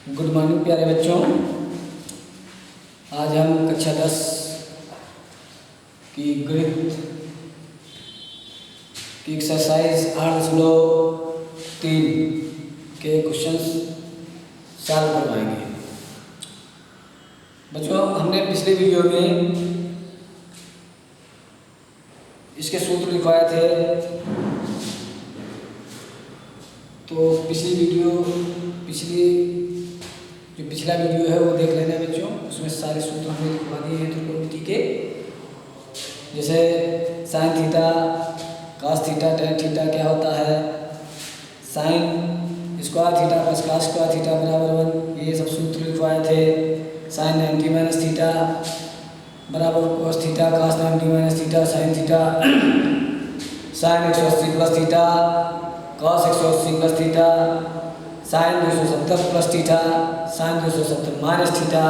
Good morning प्यारे बच्चों। आज हम कक्षा 10 की गणित की एक्सरसाइज 8.3 के क्वेश्चंस सॉल्व करवाएंगे। बच्चों, हमने पिछले वीडियो में इसके सूत्र लिखवाए थे, तो पिछला वीडियो है वो देख लेना बच्चों। उसमें सारे सूत्र हमने लिखवा दिए हैं त्रिकोणमिति के, जैसे sine theta, cos theta, tan theta क्या होता है, sine square theta plus cos square theta बराबर 1, ये सब सूत्र लिखवाए थे। साइन 90 माइनस थीटा बराबर cos theta, cos 90 minus theta sine theta, sine 180 plus theta, cos 180 plus theta, sine 270 plus theta, sine 270 minus theta,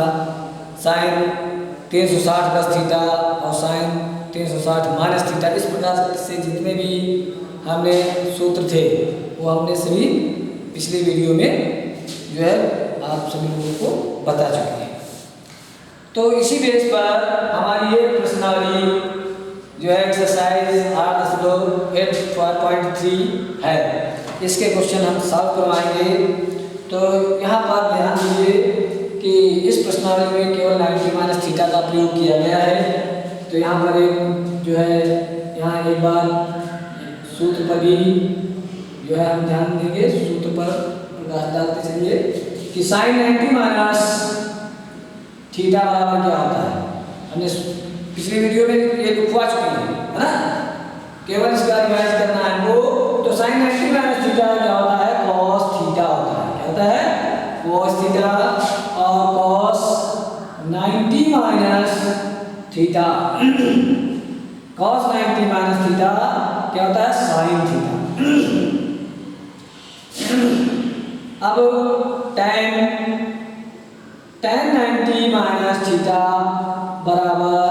sine 360 plus theta और sine 360 minus theta. इस प्रकार से जितने भी हमने सूत्र थे वो हमने सभी पिछले वीडियो में जो है आप सभी लोगों को बता चुके हैं। तो इसी बेस पर हमारी ये प्रश्नावली जो है एक्सरसाइज 8.3 है, इसके क्वेश्चन हम सॉल्व करवाएंगे। तो यहाँ पर ध्यान दीजिए कि इस प्रश्नावली में केवल 90 माइनस थीटा का प्रयोग किया गया है। तो यहाँ पर एक जो है यहाँ एक बार सूत्र पर भी जो है हम ध्यान देंगे, सूत्र पर प्रकाश डालते चलिए कि साइन 90 माइनस थीटा बराबर क्या होता है। हमने पिछली वीडियो में ये लिखवा चुके हैं, है ना, केवल इसका रिवाइज करना है हमको। तो साइन 90 माइनस थीटा क्या होता है, कॉस थीटा होता है। क्या होता है, कॉस थीटा, और cos 90 minus theta cos 90 minus theta क्या होता है, साइन थीटा। अब tan 90 माइनस थीटा बराबर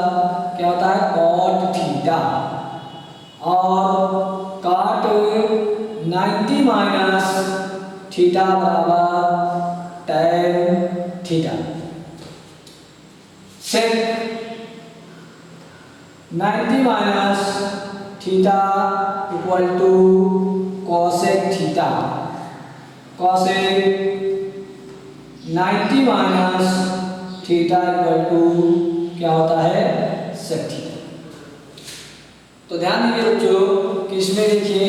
क्या होता है, कॉट थीटा, और कॉट 90 माइनस थीटा बराबर tan theta. Sec 90 minus theta equal to cosec theta, cosec 90 minus theta equal to क्या होता है, सेक थीटा। तो ध्यान दीजिए बच्चों कि इसमें देखिए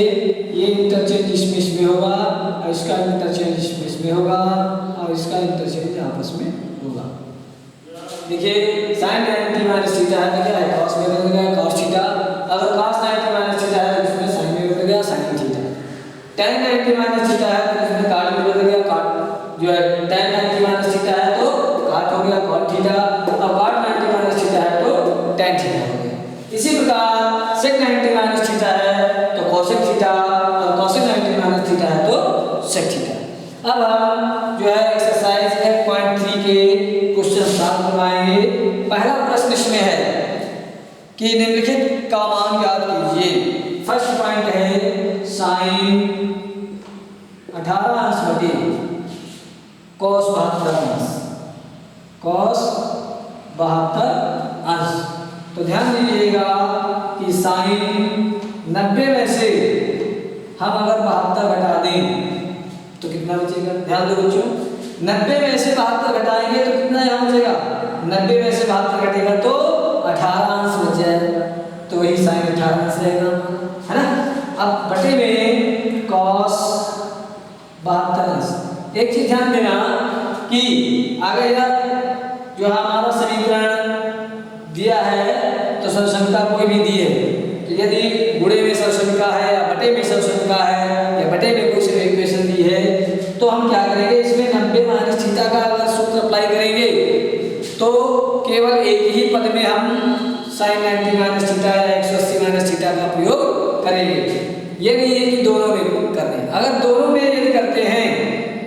ये इंटरचेंज इसमें होगा, और इसका इंटरचेंज इसमें होगा, और इसका इंटरचेंज आपस में होगा। देखिए साइन 90 माइनस थीटा है तो क्या है, कॉस में बदल गया कॉस थीटा। अगर कॉस 90 माइनस थीटा है तो इसमें साइन में बदल गया sine theta. tan 90 minus theta है तो इसमें कॉट में बदल गया कॉट, जो है tan 90 माइनस थीटा है तो कॉट हो गया कॉट थीटा, और कॉट 90 माइनस थीटा है तो tan थीटा हो गया। इसी प्रकार सेक 90 माइनस थीटा है तो कोसेक थीटा, और कोसेक 90 माइनस थीटा है तो सेक थीटा। अब हम जो है एक्सरसाइज 8.3 के क्वेश्चन सॉल्व करवाएंगे। पहला प्रश्न इसमें है कि निम्नलिखित का मान याद कीजिए। फर्स्ट पॉइंट है साइन 18 अंश बटे कॉस 72 अंश, कॉस 72 अंश। तो ध्यान दीजिएगा कि साइन 90 में से हम अगर 72 घटा दें तो कितना बचेगा। ध्यान दो बच्चों, 90 में से 72 घटाएंगे तो कितना यहाँ बचेगा, 90 में से 72 घटेगा तो 18 अंश बच जाएगा, तो वही साइन 18 अंश रहेगा, है ना। अब बटे में कॉस 72 अंश। एक चीज ध्यान देना कि अगर यार जो हमारा समीकरण दिया है तो सरसंख्या कोई भी दी है, तो यदि गुणे में सरसंख्या है या बटे में सरसंख्या है या बटे में कोई इक्वेशन दी है तो हम क्या करेंगे, इसमें 90 माइनस थीटा का अगर सूत्र अप्लाई करेंगे तो केवल एक ही पद में हम साइन 90 माइनस थीटा या 180 माइनस थीटा का प्रयोग करेंगे। ये नहीं है कि दोनों में कर दें। अगर दोनों में यदि करते हैं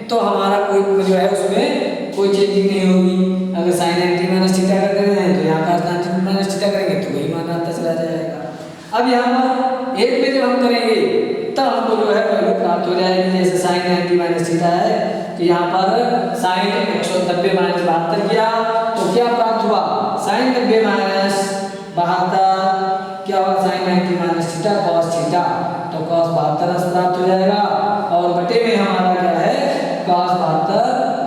तो हमारा कोई जो है उसमें कोई चेंजिंग नहीं होगी। अगर साइन 90 माइनस थीटा कर रहे हैं तो यहाँ का 90 माइनस थीटा करेंगे तो वही मान आता चला जाएगा। अब यहाँ पर एक में जब हम करेंगे तब हमको जो है वैल्यू प्राप्त हो जाएगी। जैसे साइन 90 माइनस थीटा है तो तो यहाँ पर साइन 190 माइनस 72 किया तो क्या प्राप्त हुआ, साइन 90 माइनस 72 क्या हुआ, sine 90 minus theta cos theta, तो कॉस 72 अंश प्राप्त हो जाएगा और बटे में हमारा क्या है, कॉस 72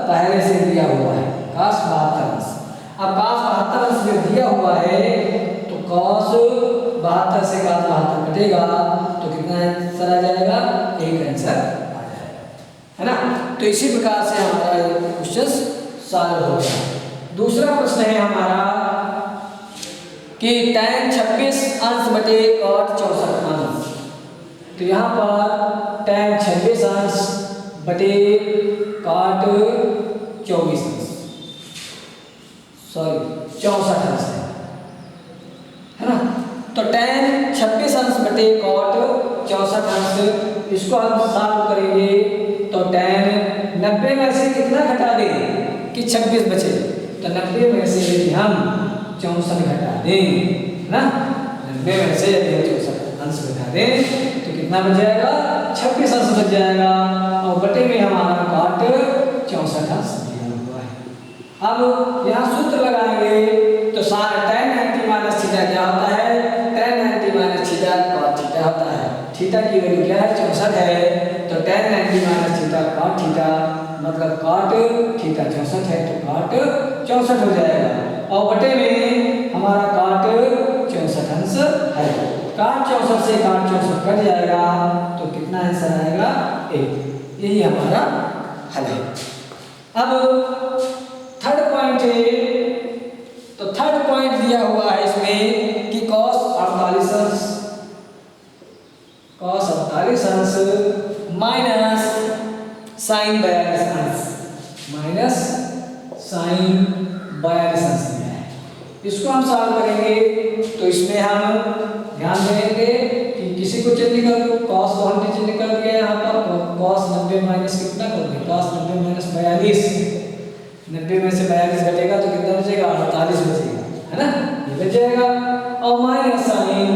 पहले से दिया हुआ है, कॉस 72 अंश। अब कॉस 72 अंश जब दिया हुआ है तो कॉस 72 से कॉस 72 कटेगा तो कितना आंसर आ जाएगा, एक आंसर आ जाएगा, है ना। तो इसी प्रकार से हमारा ये क्वेश्चन सॉल्व हो गया। दूसरा प्रश्न है हमारा कि tan 26 अंश बटे cot 64 अंश, तो यहाँ पर tan 26 अंश बटे cot 24 अंश, सॉरी 64 अंश है ना। तो tan 26 अंश बटे cot 64 अंश, इसको हम सॉल्व करेंगे तो tan 90 में से कितना घटा दें कि 26 बचे, तो 90 में से यदि हम 64 घटा दें ना, 90 में से यदि 64 अंश घटा दें तो कितना बच जाएगा, 26 अंश बच जाएगा और बटे में हमारा cot 64 अंश दिया हुआ है। अब यहाँ सूत्र लगाएंगे तो सारा tan 90 माइनस थीटा क्या होता है, tan 90 minus theta cot theta होता है, थीटा की वैल्यू क्या है 64 है, तो tan 90 minus theta cot theta मतलब cot थीटा 64 है तो cot 64 हो जाएगा और बटे में हमारा cot 64 अंश है, cot 64 से cot 64 कट जाएगा तो कितना आंसर आएगा, 1। यही हमारा हल है। अब थर्ड पॉइंट है, तो थर्ड पॉइंट दिया हुआ है इसमें कि cos 48 अंश माइनस साइन 42 अंश, माइनस साइन 42 अंश दिया है, इसको हम सॉल्व करेंगे तो इसमें हम ध्यान देंगे कि किसी को चेंज कर cos को हम चेंज कर दिया यहाँ पर, cos 90 माइनस कितना कर दें, cos 90 माइनस 42, 90 में से 42 घटेगा तो कितना बचेगा, 48 बचेगा, है ना, ये बच जाएगा और माइनस साइन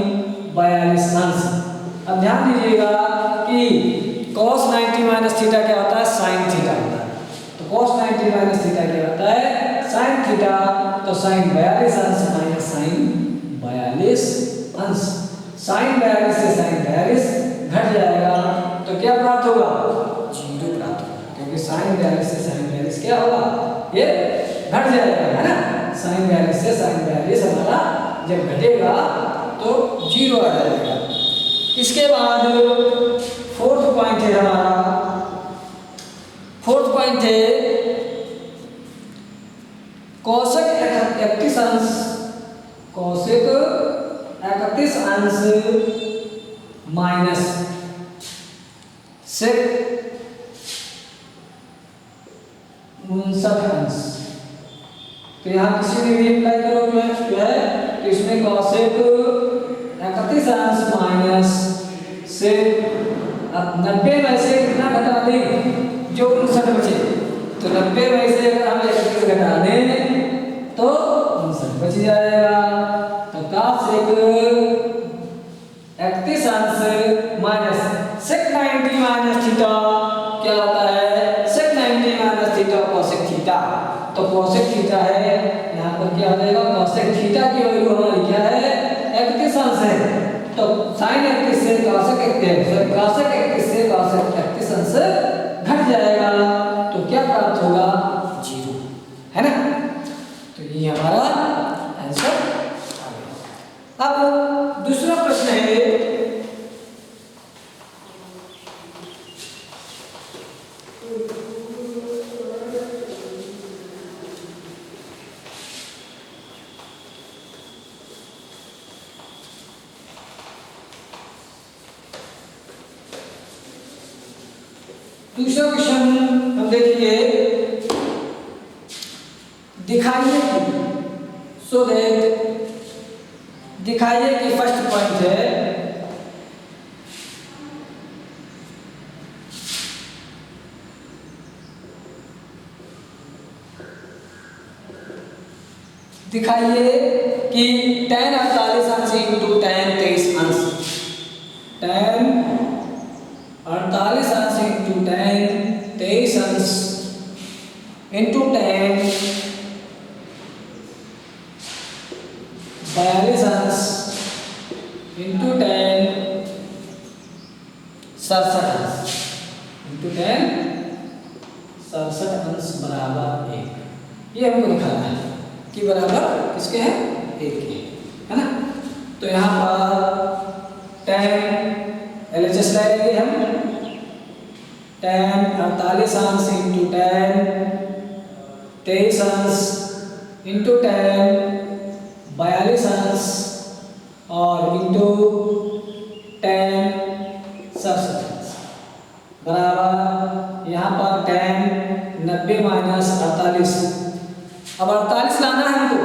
42 अंश। अब ध्यान दीजिएगा कि cos 90 माइनस थीटा क्या होता है, साइन थीटा होता है, तो cos 90 माइनस थीटा क्या होता है, साइन थीटा, तो साइन 42 अंश माइनस साइन 42 अंश, साइन 42 से साइन 42 घट जाएगा तो क्या प्राप्त होगा, 0 प्राप्त होगा, क्योंकि साइन 42 से साइन 42 क्या होगा, ये घट जाएगा, है ना, साइन 42 से साइन 42 हमारा जब घटेगा तो 0 आ जाएगा। इसके बाद फोर्थ पॉइंट है हमारा, फोर्थ पॉइंट है cosec 31 अंश, cosec 31 अंश माइनस sec 59 अंश, तो यहाँ किसी ने भी अप्लाई करो जो है तो इसमें cosec 31 अंश माइनस से 90 में से कितना घटा दें, जो 59 बचे, तो 90 में से अगर हम 31 घटा दें तो 59 बच जाएगा, तो cosec 31 अंश माइनस sec 90 माइनस थीटा क्या होता है, sec 90 minus theta cosec theta, तो cosec थीटा है, यहाँ पर क्या हो जाएगा, cosec थीटा की वैल्यू हमारी क्या है, 31 अंश है, तो sin 31 से cosec 31 से cosec 31 अंश घट जाएगा तो क्या प्राप्त होगा, 0, है ना, तो ये हमारा आंसर आ गया। अब दूसरा प्रश्न है, दूसरा क्वेश्चन हम देखेंगे, दिखाइए सो दैट, दिखाइए कि फर्स्ट पॉइंट है दिखाइए कि tan 48 अंश इंटू tan 23 अंश, tan 48 अंश इंटू tan 23 अंश इंटू 10 42 अंश इंटू 10 67 अंश इंटू 10 67 अंश बराबर 1। ये हमको निकालना है कि बराबर किसके हैं, 1 के, है ना। तो यहाँ पर 10 LHS लाएंगे हम, 10 48 अंश इंटू 10 23 अंश इंटू 10 42 अंश और इंटू 10 67 अंश बराबर यहाँ पर 10 90 माइनस 48। अब 48 लाना है हमको,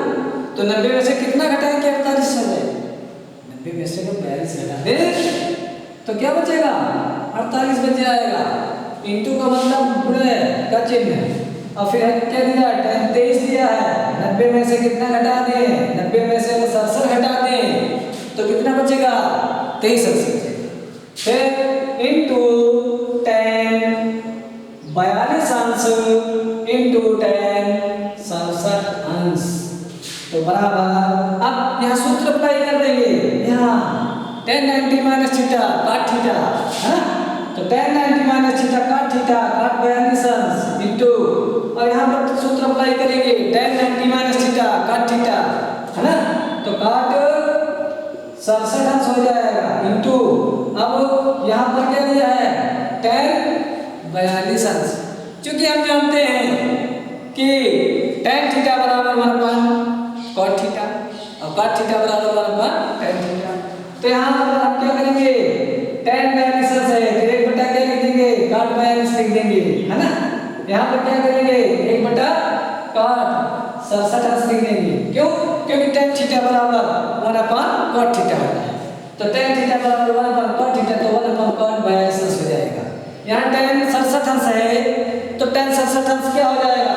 तो 90 में से कितना घटाएं कि 48 हो जाए, 90 में से 42 घटा दे तो क्या बचेगा, 48 बच जाएगा। इंटू का मतलब गुणे का चिन्ह, और फिर क्या दिया है, 10 23 दिया है, 90 में से कितना घटा दें, 90 में से 67 घटा दें तो कितना बचेगा, 23 बचेगा। फिर इंटू 10 42 अंश इंटू 10 67 अंश तो बराबर, अब यहाँ सूत्र अप्लाई कर देंगे, यहाँ 10 90 माइनस थीटा काट थीटा, है ना। तो 10 90 माइनस थीटा काट 42 अंश इंटू, और यहाँ पर सूत्र अप्लाई करेंगे 10 90 माइनस थीटा काट थीटा, है ना। तो काट 67 अंश हो जाएगा इंटू, अब यहाँ पर क्या दिया है 10 42 अंश, क्योंकि हम जानते हैं कि tan थीटा बराबर 1/cot थीटा और cot थीटा बराबर 1/tan थीटा। तो यहाँ पर आप क्या करेंगे, tan 42 अंश है तो 1/, क्या लिख देंगे, cot 42 लिख देंगे, है ना। यहाँ पर क्या करेंगे, 1/cot 67 अंश लिख देंगे, क्यों, क्योंकि tan थीटा बराबर 1/cot थीटा होता है। तो tan थीटा बराबर 1/cot थीटा, तो 1/cot 42 अंश हो जाएगा। यहाँ tan 67 अंश है तो tan 67 अंश क्या हो जाएगा,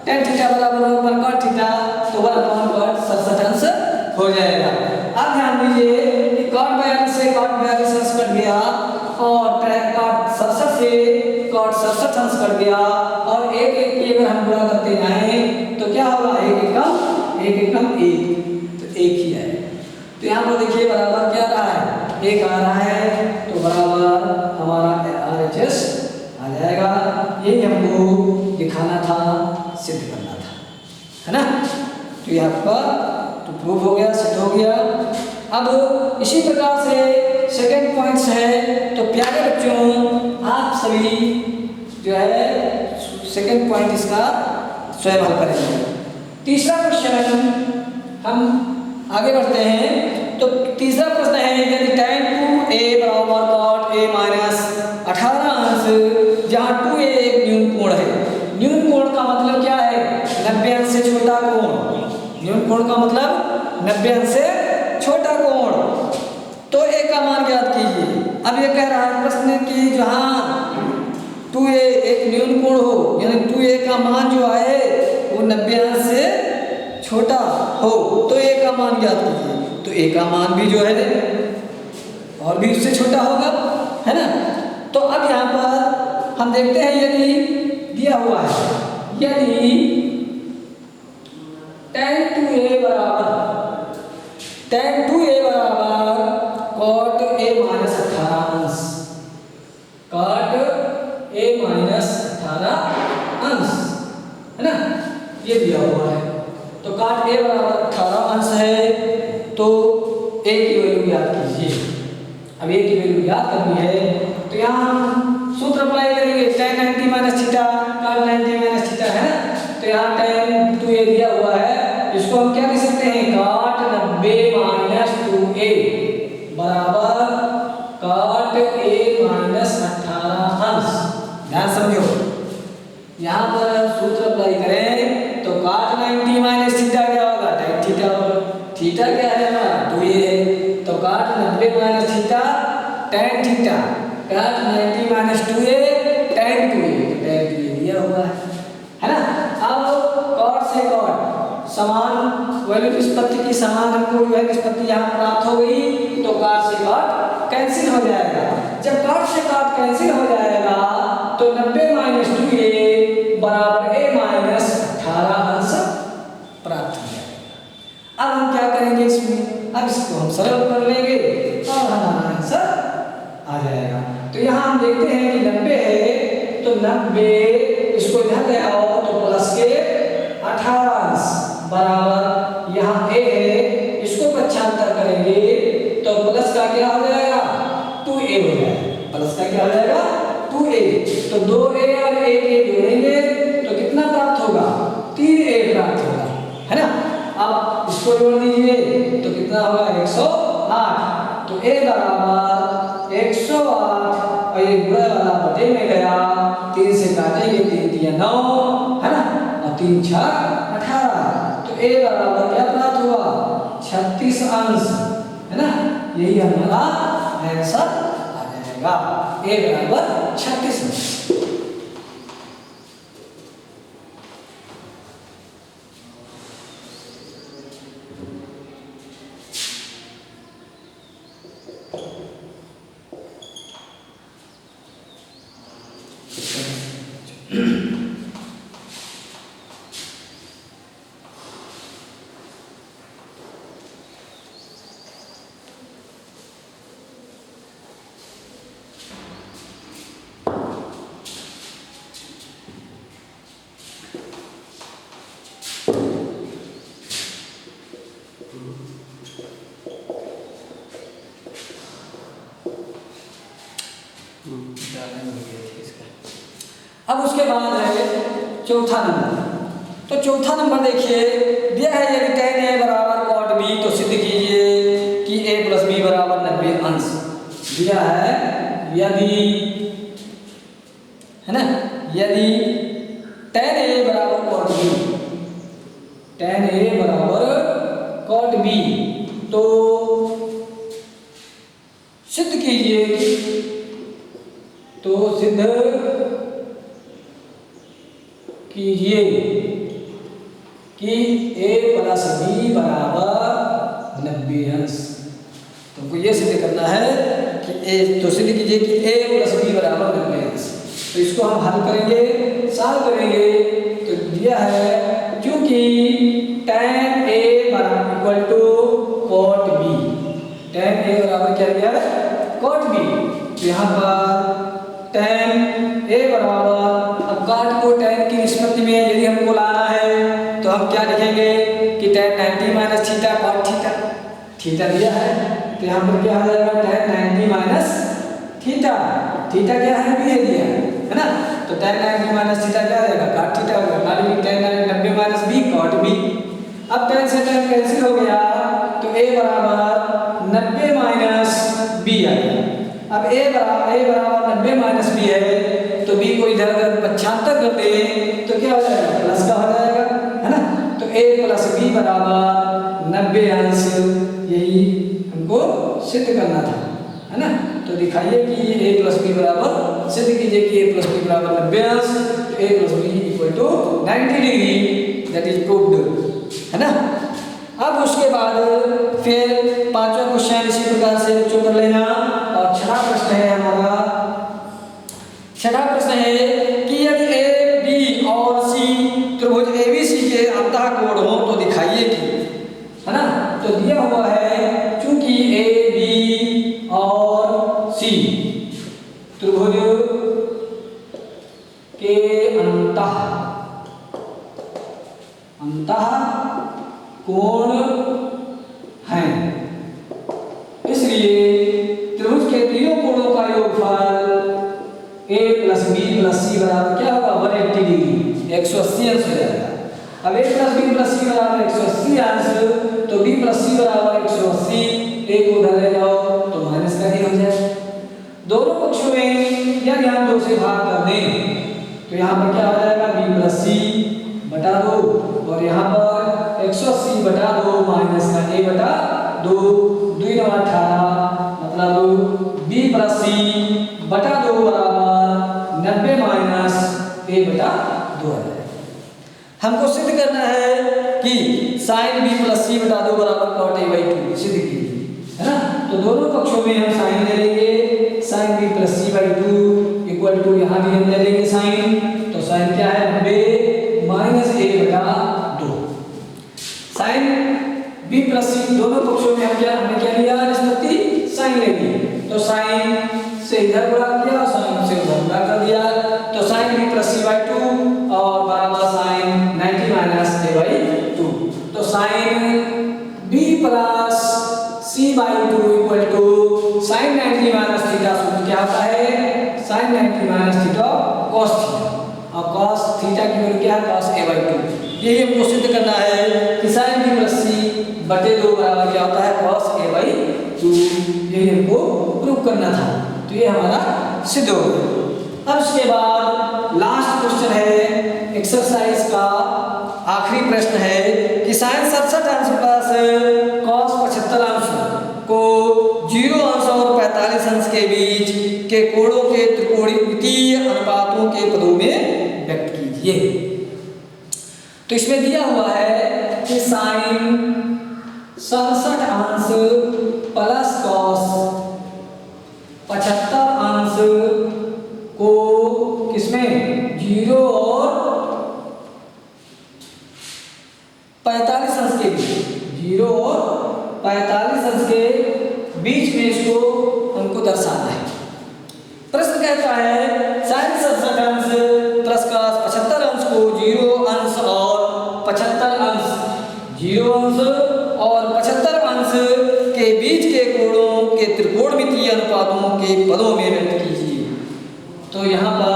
tan थीटा बराबर 1/cot थीटा, तो 1/cot 67 अंश हो जाएगा। अब ध्यान दीजिए कि cot 42 से cot 42 अंश कट गया और cot 67 से cot 67 अंश कट गया, और एक एक की अगर हम गुणा करते जाएं तो क्या होगा, एक एकम 1, तो 1 ही है। तो यहाँ पर देखिए बराबर क्या रहा है, 1 आ रहा है, तो बराबर हमारा RHS आ जाएगा। यही हमको दिखाना था, सिद्ध करना था, है ना। तो ये आपका तो प्रूफ हो गया, सिद्ध हो गया। अब इसी प्रकार से सेकंड पॉइंट्स है, तो प्यारे बच्चों आप सभी जो है सेकंड पॉइंट इसका स्वयं हल करेंगे। तीसरा क्वेश्चन हम आगे बढ़ते हैं। तो तीसरा प्रश्न है, यदि tan 2a बराबर cot a माइनस 18 अंश, जहाँ 2a एक न्यून कोण है। न्यून कोण का मतलब क्या है, 90 अंश से छोटा कोण। न्यून कोण का मतलब 90 अंश से छोटा कोण। तो a का मान ज्ञात कीजिए। अब ये कह रहा है प्रश्न कि जहाँ 2a एक न्यून कोण हो, यानी 2a का मान जो है वो 90 अंश से छोटा हो, तो a का मान ज्ञात कीजिए। तो a का मान भी जो है और भी उससे छोटा होगा, है ना। तो अब यहाँ पर हम देखते हैं, यदि दिया हुआ है, यदि tan 2a बराबर cot a माइनस 18 अंश, cot a माइनस 18 अंश, है ना, ये दिया हुआ है। तो cot a बराबर 18 अंश है, तो a की वैल्यू याद कीजिए। अब a की वैल्यू याद करनी है, तो यहाँ हम सूत्र अप्लाई करेंगे, tan 90 minus theta cot 90 minus theta, है ना। तो यहाँ tan 2a दिया हुआ है, इसको हम क्या लिख सकते हैं, cot 90 माइनस 2a बराबर cot a माइनस 18 अंश। ध्यान समझो, यहाँ पर सूत्र अप्लाई करें तो cot 90 माइनस थीटा क्या होगा, tan थीटा होगा। थीटा क्या है हमारा, 2a है, तो cot 90 minus theta tan theta, cot 90 minus 2a tan 2a, tan 2a दिया हुआ है ना। अब cot से cot समान वैल्यू निष्पत्ति की समान हमको जो है निष्पत्ति यहाँ प्राप्त हो गई, तो cot से cot कैंसिल हो जाएगा। जब cot से cot कैंसिल हो जाएगा तो 90 माइनस 2a बराबर a सरल कर लेंगे और हमारा आंसर आ जाएगा। तो यहाँ हम देखते हैं कि 90 है तो 90 इसको इधर ले आओ तो प्लस के 18 अंश बराबर यहाँ a है, इसको पक्षांतर करेंगे तो प्लस का क्या हो जाएगा 2a हो जाएगा। प्लस का क्या हो जाएगा 2a। तो 2a और a के जोड़ेंगे तो कितना प्राप्त होगा 3a प्राप्त होगा, है ना। अब इसको जोड़ दीजिए तो कितना होगा 108। तो a बराबर 108 और ये बुरा वाला बटे में गया, 3 से काटेंगे 3 दिया 9, है ना, और 3 6 18। तो a बराबर क्या प्राप्त हुआ 36 अंश, है ना। यही हमारा आंसर आ जाएगा, a बराबर 36 अंश। अब उसके बाद है चौथा नंबर। तो चौथा नंबर देखिए दिया है यदि tan a बराबर cot b तो सिद्ध कीजिए कि a प्लस b बराबर 90 अंश। दिया है यदि, है ना, यदि tan a बराबर cot b, tan a बराबर cot b तो सिद्ध कीजिए, तो सिद्ध कीजिए कि a प्लस b बराबर 90 अंश। तुमको ये सिद्ध करना है कि a, तो सिद्ध कीजिए कि a प्लस b बराबर 90 अंश। तो इसको हम हल करेंगे, सॉल्व करेंगे। तो दिया है क्योंकि tan a बराबर equal to cot b, tan a बराबर क्या दिया है cot b। तो यहाँ पर tan a बराबर, अब cot को tan की निष्पत्ति में यदि हमको लाना है तो हम क्या लिखेंगे कि tan 90 minus theta cot theta, theta दिया है तो यहाँ पर क्या हो जाएगा tan 90 माइनस थीटा, थीटा क्या है b दिया है ना। तो tan 90 माइनस थीटा क्या हो जाएगा cot थीटा होगा, मानी tan 90 minus b cot b। अब tan से tan कैंसिल हो गया तो a बराबर 90 माइनस b आ गया। अब a बराबर 90 माइनस b है तो b को इधर अगर पक्षांतर कर दे तो क्या हो जाएगा प्लस का हो जाएगा, है ना। तो a प्लस b बराबर 90 अंश, यही हमको सिद्ध करना था, है ना। तो दिखाइए कि a प्लस b बराबर, सिद्ध कीजिए कि a प्लस b बराबर 90 अंश, तो a plus b equal to 90 degree, that is proved, है ना। अब उसके बाद फिर पांचवा क्वेश्चन इसी प्रकार से बच्चों कर लेना। और छठा प्रश्न है हमारा, छठा प्रश्न है कि यदि ए बी और सी त्रिभुज ABC के अंतःकोण हो तो दिखाइए कि, है ना। तो दिया हुआ है चूंकि ए बी और सी त्रिभुज के अंतःकोण हैं, इसलिए त्रिभुज के तीनों कोणों का योगफल a plus b plus c बराबर क्या होगा 180 डिग्री, 180 अंश हो जाएगा। अब a plus b plus c बराबर 180 अंश, तो b प्लस c बराबर 180, a को उधर ले जाओ तो माइनस का a हो जाए। दोनों पक्षों में यदि हम 2 से भाग कर दें तो यहाँ पर क्या हो जाएगा b प्लस c बटा 2 और यहाँ पर 180 बटा 2 माइनस का a बटा 2, 2 9 18, मतलब b प्लस c बटा 2 बराबर 90 माइनस a बटा 2 है। हमको सिद्ध करना है कि साइन b प्लस c बटा 2 बराबर cot a बाई 2, सिद्ध कीजिए, है ना। तो दोनों पक्षों में हम साइन ले लेंगे, sine b plus c by 2 equal to यहाँ भी हम ले लेंगे साइन, तो साइन क्या है 90 माइनस a बटा 2। साइन b प्लस c दोनों पक्षों में हमने क्या लिया तो साइन से इधर गुणा किया, साइन से उधर गुणा कर दिया, तो साइन b प्लस c/2 और बराबर साइन 90 माइनस a/2। तो sine b plus c/2 equal to sine 90 minus theta. सूत्र क्या होता है? Sine 90 minus theta cos theta, और cos थीटा की वैल्यू क्या है? cos a/2। यही हमको सिद्ध करना है कि साइन b प्लस c/2 बराबर क्या होता है? cos a/2। यही हमको प्रूव करना था, तो ये हमारा सिद्ध हो गया। अब उसके बाद लास्ट क्वेश्चन है एक्सरसाइज का आखिरी प्रश्न है कि साइन 67 अंश प्लस cos 75 अंश को 0 अंश और 45 अंश के बीच के कोणों के त्रिकोणीय अनुपातों के पदों में व्यक्त कीजिए। तो इसमें दिया हुआ है कि साइन 67 अंश प्लस cos 75 अंश को किसमें 0 और 45 अंश के बीच, 0 और 45 अंश के बीच में इसको हमको दर्शाना है। प्रश्न कहता है साइन 67 अंश प्लस cos 75 अंश को 0 अंश और 75 अंश, 0 अंश और 75 अंश के बीच के कोणों के त्रिकोणमितीय अनुपातों के पदों में व्यक्त कीजिए। तो यहाँ पर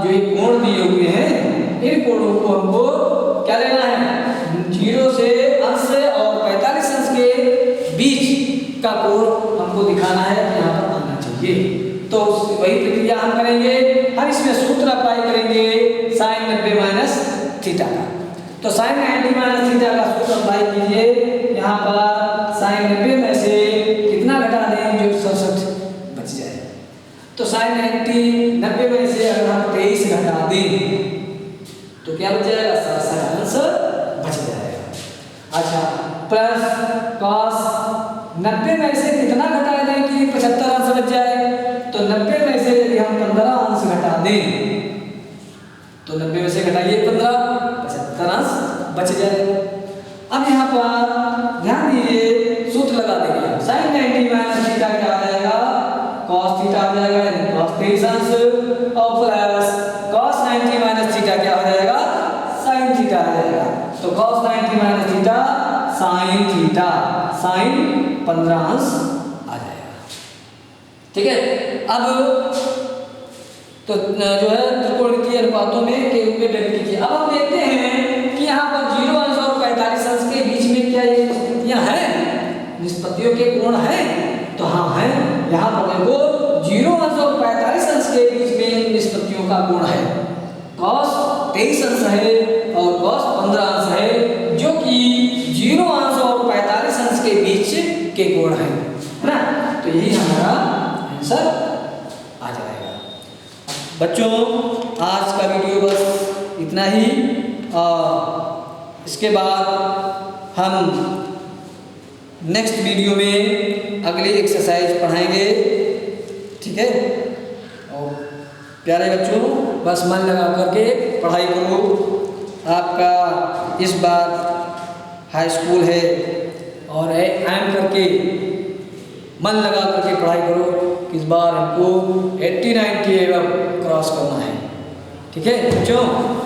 जो ये कोण दिए हुए हैं, इन कोणों को हमको क्या लेना है? 0 से अंश और 45 अंश के बीच का कोण हमको दिखाना है, यहाँ पर आना चाहिए। तो वही प्रक्रिया हम करेंगे। हम इसमें सूत्र अप्लाई करेंगे साइन 90 माइनस थीटा का। तो साइन 90 माइनस थीटा का सूत्र अप्लाई कीजिए। यहाँ पर साइन 90 में से कितना घटा दें जो 67 बच जाए। तो साइन 90 में से अगर हम 23 घटा दें तो क्या बच जाएगा? 67 अंश बच जाएगा। अच्छा, प्लस cos 90 में से कितना घटा दें कि 75 अंश बच जाए? तो 90 में से यदि हम 15 अंश घटा दें तो 90 में से घटाइए 15, 75 अंश बच जाएगा। अब यहाँ पर ध्यान दीजिए, सूत्र लगा देंगे। साइन 90 माइनस थीटा क्या आ जाएगा? cos थीटा आ जाएगा, यानी cos 23 अंश, और प्लस cos 90 माइनस थीटा क्या हो जाएगा? sin थीटा आ जाएगा। तो cos 90 minus theta sin theta, sin 15 अंश आ जाएगा। ठीक है। अब तो जो है त्रिकोणमितीय अनुपातों में के रूप में व्यक्त कीजिए। अब हम देखते हैं कि यहाँ पर 0 अंश और 45 अंश के बीच में क्या ये निष्पत्तियाँ हैं? निष्पत्तियों के कोण हैं? तो हाँ हैं। यहाँ पर देखो 0 अंश और 45 अंश के बीच में निष्पत्तियों का कोण है। cos 23 अंश है और cos 15 अंश है, जो कि 0 अंश और 45 अंश के बीच के कोण है ना। तो यही हमारा आंसर आ जाएगा। बच्चों, आज का वीडियो बस इतना ही। इसके बाद हम नेक्स्ट वीडियो में अगली एक्सरसाइज पढ़ाएंगे। ठीक है। और प्यारे बच्चों, बस मन लगा करके पढ़ाई करो। आपका इस बार हाई स्कूल है और एम करके मन लगा करके पढ़ाई करो। इस बार हमको 80-90 एवं क्रॉस करना है। ठीक है बच्चों,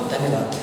धन्यवाद।